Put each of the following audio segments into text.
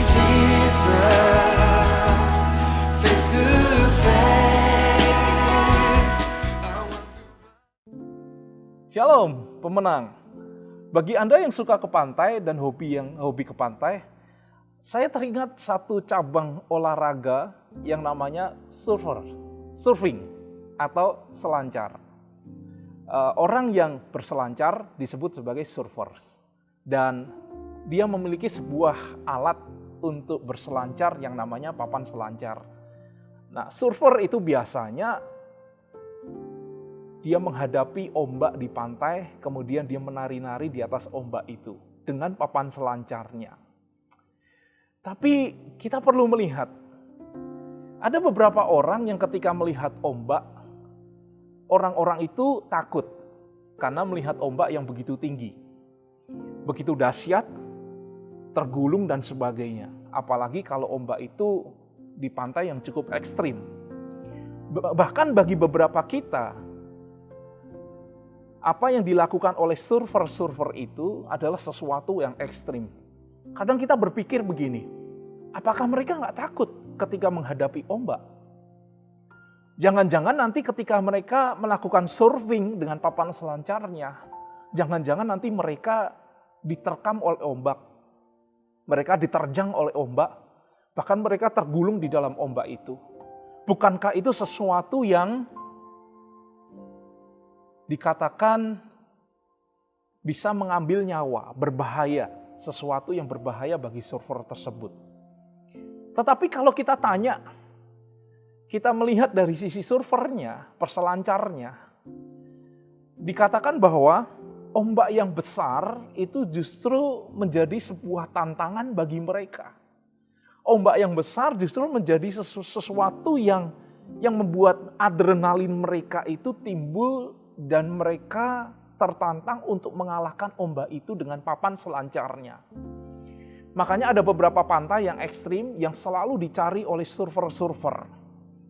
Jesus, face to face. Shalom, pemenang. Bagi Anda yang suka ke pantai dan hobi ke pantai, saya teringat satu cabang olahraga yang namanya surfing atau selancar. Orang yang berselancar disebut sebagai surfers. Dan dia memiliki sebuah alat untuk berselancar yang namanya papan selancar. Nah, surfer itu biasanya dia menghadapi ombak di pantai, kemudian dia menari-nari di atas ombak itu dengan papan selancarnya. Tapi kita perlu melihat, ada beberapa orang yang ketika melihat ombak, orang-orang itu takut karena melihat ombak yang begitu tinggi, begitu dahsyat, tergulung dan sebagainya. Apalagi kalau ombak itu di pantai yang cukup ekstrim. Bahkan bagi beberapa kita, apa yang dilakukan oleh surfer itu adalah sesuatu yang ekstrim. Kadang kita berpikir begini, apakah mereka nggak takut ketika menghadapi ombak? Jangan-jangan nanti ketika mereka melakukan surfing dengan papan selancarnya, jangan-jangan nanti mereka diterkam oleh ombak, mereka diterjang oleh ombak, bahkan mereka tergulung di dalam ombak itu. Bukankah itu sesuatu yang dikatakan bisa mengambil nyawa, berbahaya, sesuatu yang berbahaya bagi surfer tersebut. Tetapi kalau kita tanya, kita melihat dari sisi surfernya, perselancarnya, dikatakan bahwa ombak yang besar itu justru menjadi sebuah tantangan bagi mereka. Ombak yang besar justru menjadi sesuatu yang membuat adrenalin mereka itu timbul dan mereka tertantang untuk mengalahkan ombak itu dengan papan selancarnya. Makanya ada beberapa pantai yang ekstrim yang selalu dicari oleh surfer.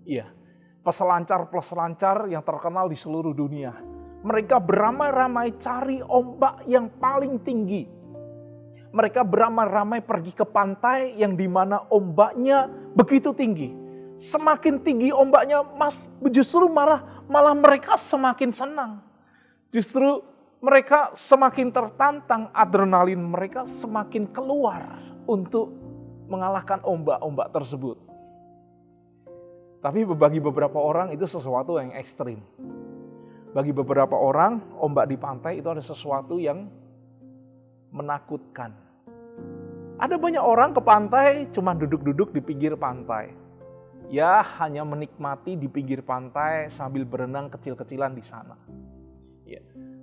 Iya, peselancar yang terkenal di seluruh dunia. Mereka beramai-ramai cari ombak yang paling tinggi. Mereka beramai-ramai pergi ke pantai yang dimana ombaknya begitu tinggi. Semakin tinggi ombaknya, justru malah mereka semakin senang. Justru mereka semakin tertantang, adrenalin mereka semakin keluar untuk mengalahkan ombak-ombak tersebut. Tapi bagi beberapa orang itu sesuatu yang ekstrim. Bagi beberapa orang, ombak di pantai itu ada sesuatu yang menakutkan. Ada banyak orang ke pantai cuma duduk-duduk di pinggir pantai. Ya, hanya menikmati di pinggir pantai sambil berenang kecil-kecilan di sana. Ya.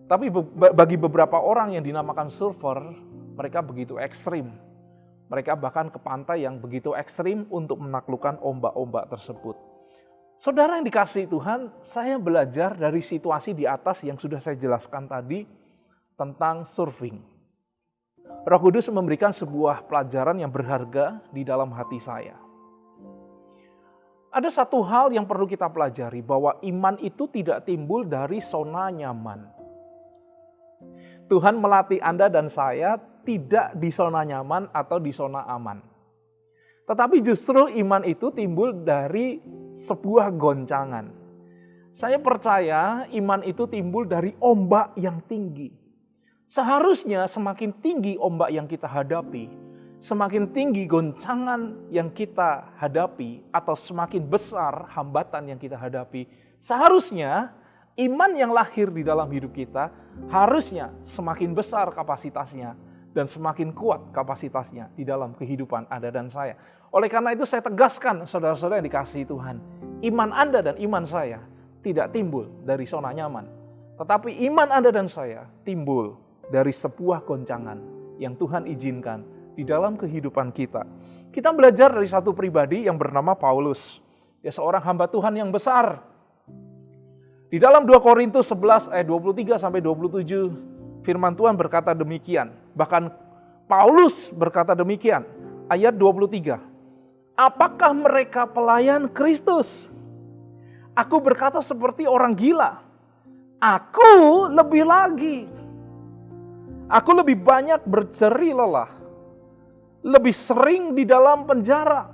Tapi bagi beberapa orang yang dinamakan surfer, mereka begitu ekstrim. Mereka bahkan ke pantai yang begitu ekstrim untuk menaklukkan ombak-ombak tersebut. Saudara yang dikasihi Tuhan, saya belajar dari situasi di atas yang sudah saya jelaskan tadi tentang surfing. Roh Kudus memberikan sebuah pelajaran yang berharga di dalam hati saya. Ada satu hal yang perlu kita pelajari, bahwa iman itu tidak timbul dari zona nyaman. Tuhan melatih Anda dan saya tidak di zona nyaman atau di zona aman. Tetapi justru iman itu timbul dari sebuah goncangan. Saya percaya iman itu timbul dari ombak yang tinggi. Seharusnya semakin tinggi ombak yang kita hadapi, semakin tinggi goncangan yang kita hadapi, atau semakin besar hambatan yang kita hadapi, seharusnya iman yang lahir di dalam hidup kita harusnya semakin besar kapasitasnya dan semakin kuat kapasitasnya di dalam kehidupan Anda dan saya. Oleh karena itu saya tegaskan, saudara-saudara yang dikasihi Tuhan, iman Anda dan iman saya tidak timbul dari zona nyaman, tetapi iman Anda dan saya timbul dari sebuah goncangan yang Tuhan izinkan di dalam kehidupan kita. Kita belajar dari satu pribadi yang bernama Paulus. Dia seorang hamba Tuhan yang besar. Di dalam 2 Korintus 11 ayat 23 sampai 27, firman Tuhan berkata demikian. Bahkan Paulus berkata demikian. Ayat 23. Apakah mereka pelayan Kristus? Aku berkata seperti orang gila. Aku lebih lagi. Aku lebih banyak berjeri lelah. lebih sering di dalam penjara,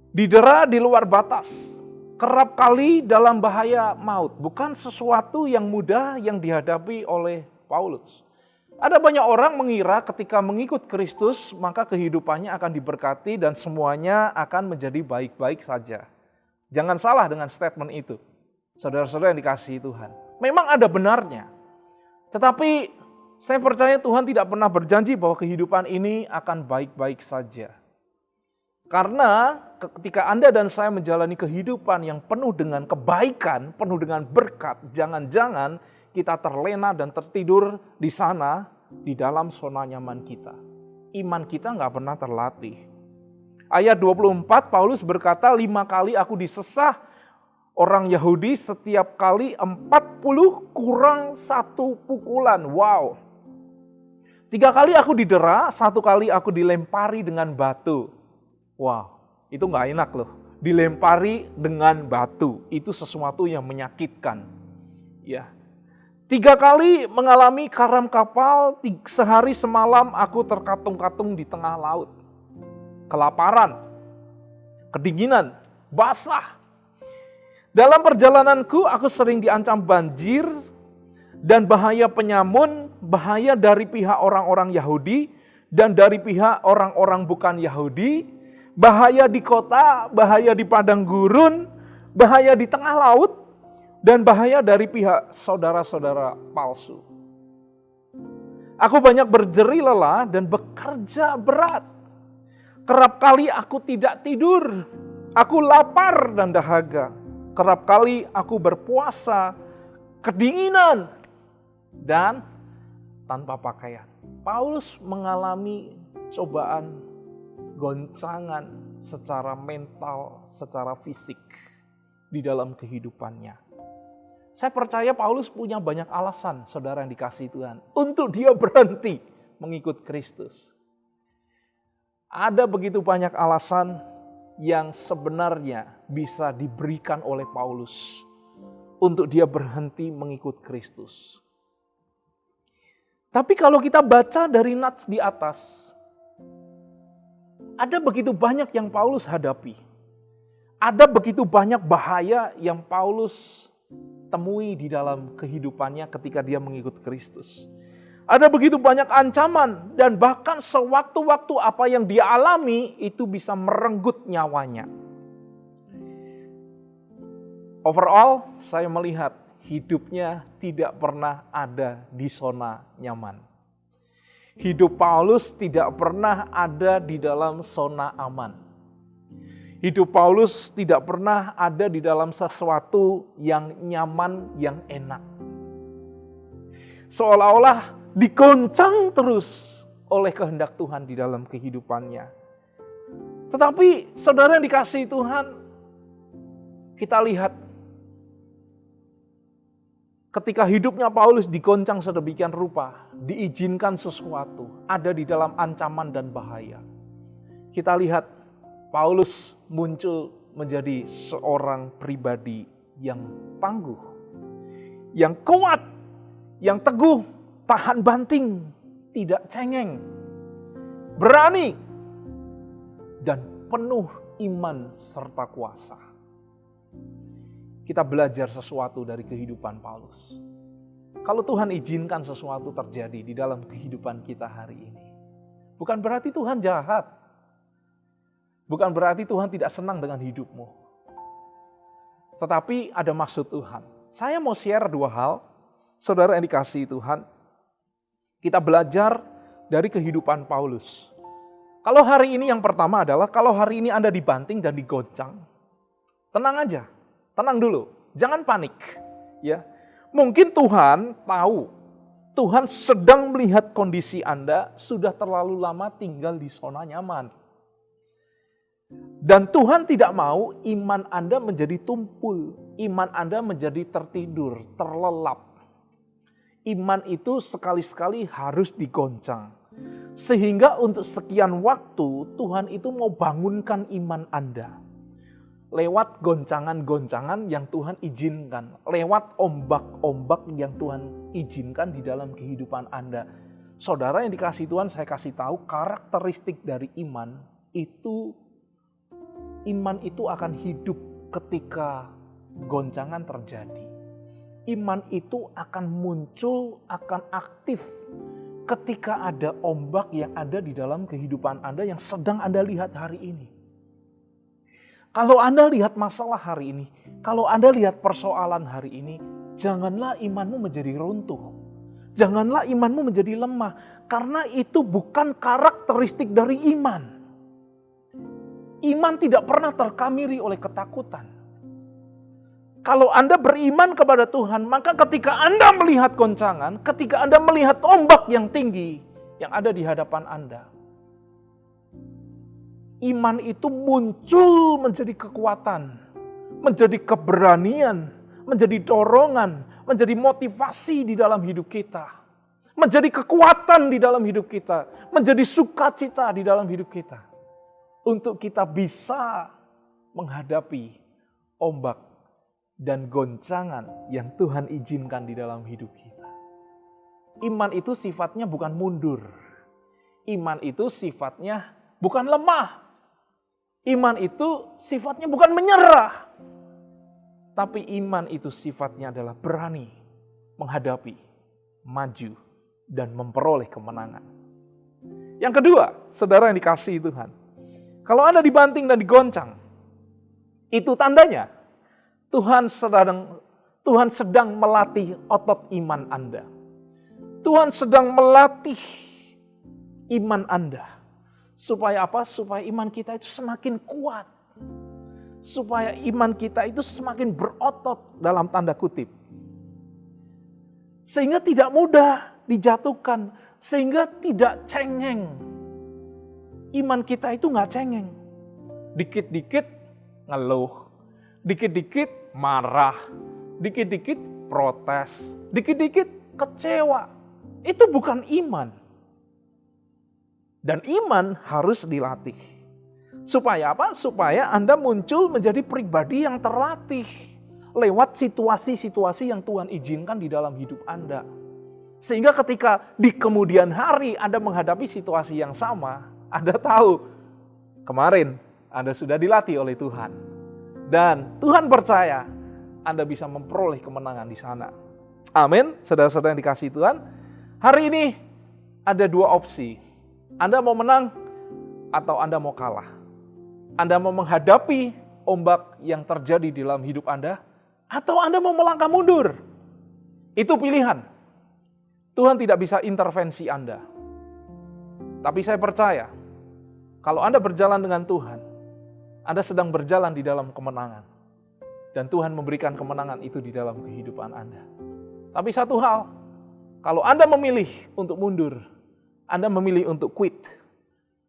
didera di luar batas, kerap kali dalam bahaya maut. Bukan sesuatu yang mudah yang dihadapi oleh Paulus. Ada banyak orang mengira ketika mengikut Kristus maka kehidupannya akan diberkati dan semuanya akan menjadi baik-baik saja. Jangan salah dengan statement itu, saudara-saudara yang dikasihi Tuhan. Memang ada benarnya, tetapi saya percaya Tuhan tidak pernah berjanji bahwa kehidupan ini akan baik-baik saja. Karena ketika Anda dan saya menjalani kehidupan yang penuh dengan kebaikan, penuh dengan berkat, jangan-jangan kita terlena dan tertidur di sana, di dalam zona nyaman kita. Iman kita nggak pernah terlatih. Ayat 24, Paulus berkata, 5 kali aku disesah orang Yahudi, setiap kali 40 kurang 1 pukulan. Wow. 3 kali aku didera, 1 kali aku dilempari dengan batu. Wow, itu nggak enak loh. Dilempari dengan batu, itu sesuatu yang menyakitkan. Ya. 3 kali mengalami karam kapal, sehari semalam aku terkatung-katung di tengah laut. Kelaparan, kedinginan, basah. Dalam perjalananku aku sering diancam banjir dan bahaya penyamun, bahaya dari pihak orang-orang Yahudi dan dari pihak orang-orang bukan Yahudi, bahaya di kota, bahaya di padang gurun, bahaya di tengah laut, dan bahaya dari pihak saudara-saudara palsu. Aku banyak berjeri lelah dan bekerja berat. Kerap kali aku tidak tidur. Aku lapar dan dahaga. Kerap kali aku berpuasa, kedinginan, dan tanpa pakaian. Paulus mengalami cobaan, goncangan secara mental, secara fisik di dalam kehidupannya. Saya percaya Paulus punya banyak alasan, saudara yang dikasihi Tuhan, untuk dia berhenti mengikut Kristus. Ada begitu banyak alasan yang sebenarnya bisa diberikan oleh Paulus untuk dia berhenti mengikut Kristus. Tapi kalau kita baca dari nats di atas, ada begitu banyak yang Paulus hadapi. Ada begitu banyak bahaya yang Paulus temui di dalam kehidupannya ketika dia mengikut Kristus. Ada begitu banyak ancaman dan bahkan sewaktu-waktu apa yang dia alami itu bisa merenggut nyawanya. Overall, saya melihat hidupnya tidak pernah ada di zona nyaman. Hidup Paulus tidak pernah ada di dalam zona aman. Hidup Paulus tidak pernah ada di dalam sesuatu yang nyaman, yang enak. Seolah-olah digoncang terus oleh kehendak Tuhan di dalam kehidupannya. Tetapi saudara yang dikasihi Tuhan, kita lihat ketika hidupnya Paulus digoncang sedemikian rupa, diizinkan sesuatu, ada di dalam ancaman dan bahaya. Kita lihat Paulus muncul menjadi seorang pribadi yang tangguh, yang kuat, yang teguh, tahan banting, tidak cengeng, berani, dan penuh iman serta kuasa. Kita belajar sesuatu dari kehidupan Paulus. Kalau Tuhan izinkan sesuatu terjadi di dalam kehidupan kita hari ini, bukan berarti Tuhan jahat. Bukan berarti Tuhan tidak senang dengan hidupmu. Tetapi ada maksud Tuhan. Saya mau share 2 hal, saudara yang dikasihi Tuhan. Kita belajar dari kehidupan Paulus. Kalau hari ini yang pertama adalah, kalau hari ini Anda dibanting dan digoncang, tenang aja, tenang dulu, jangan panik. Ya, mungkin Tuhan tahu, Tuhan sedang melihat kondisi Anda sudah terlalu lama tinggal di zona nyaman. Dan Tuhan tidak mau iman Anda menjadi tumpul, iman Anda menjadi tertidur, terlelap. Iman itu sekali-sekali harus digoncang. Sehingga untuk sekian waktu Tuhan itu mau bangunkan iman Anda. Lewat goncangan-goncangan yang Tuhan izinkan. Lewat ombak-ombak yang Tuhan izinkan di dalam kehidupan Anda. Saudara yang dikasih Tuhan, saya kasih tahu karakteristik dari iman itu akan hidup ketika goncangan terjadi. Iman itu akan muncul, akan aktif ketika ada ombak yang ada di dalam kehidupan Anda yang sedang Anda lihat hari ini. Kalau Anda lihat masalah hari ini, kalau Anda lihat persoalan hari ini, janganlah imanmu menjadi runtuh. Janganlah imanmu menjadi lemah, karena itu bukan karakteristik dari iman. Iman tidak pernah terkamiri oleh ketakutan. Kalau Anda beriman kepada Tuhan, maka ketika Anda melihat goncangan, ketika Anda melihat ombak yang tinggi yang ada di hadapan Anda, iman itu muncul menjadi kekuatan, menjadi keberanian, menjadi dorongan, menjadi motivasi di dalam hidup kita, menjadi kekuatan di dalam hidup kita, menjadi sukacita di dalam hidup kita, untuk kita bisa menghadapi ombak dan goncangan yang Tuhan izinkan di dalam hidup kita. Iman itu sifatnya bukan mundur. Iman itu sifatnya bukan lemah. Iman itu sifatnya bukan menyerah. Tapi iman itu sifatnya adalah berani menghadapi, maju, dan memperoleh kemenangan. Yang kedua, saudara yang dikasihi Tuhan, kalau Anda dibanting dan digoncang, itu tandanya Tuhan sedang melatih otot iman Anda. Tuhan sedang melatih iman Anda. Supaya apa? Supaya iman kita itu semakin kuat. Supaya iman kita itu semakin berotot dalam tanda kutip. Sehingga tidak mudah dijatuhkan. Sehingga tidak cengeng. Iman kita itu gak cengeng. Dikit-dikit ngeluh. Dikit-dikit marah. Dikit-dikit protes. Dikit-dikit kecewa. Itu bukan iman. Dan iman harus dilatih. Supaya apa? Supaya Anda muncul menjadi pribadi yang terlatih lewat situasi-situasi yang Tuhan izinkan di dalam hidup Anda. Sehingga ketika di kemudian hari Anda menghadapi situasi yang sama, Anda tahu kemarin Anda sudah dilatih oleh Tuhan. Dan Tuhan percaya Anda bisa memperoleh kemenangan di sana. Amin. Saudara-saudara yang dikasihi Tuhan, hari ini ada dua opsi. Anda mau menang atau Anda mau kalah. Anda mau menghadapi ombak yang terjadi di dalam hidup Anda, atau Anda mau melangkah mundur. Itu pilihan. Tuhan tidak bisa intervensi Anda. Tapi saya percaya, kalau Anda berjalan dengan Tuhan, Anda sedang berjalan di dalam kemenangan. Dan Tuhan memberikan kemenangan itu di dalam kehidupan Anda. Tapi satu hal, kalau Anda memilih untuk mundur, Anda memilih untuk quit,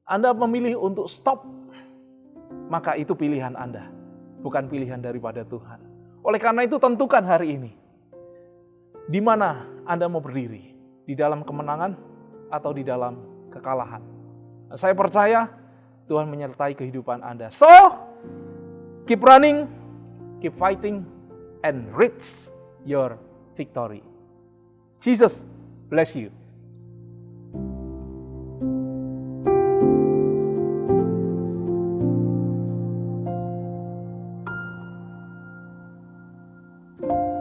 Anda memilih untuk stop, maka itu pilihan Anda, bukan pilihan daripada Tuhan. Oleh karena itu tentukan hari ini, di mana Anda mau berdiri, di dalam kemenangan atau di dalam kekalahan. Nah, saya percaya Tuhan menyertai kehidupan Anda. So, keep running, keep fighting, and reach your victory. Jesus bless you.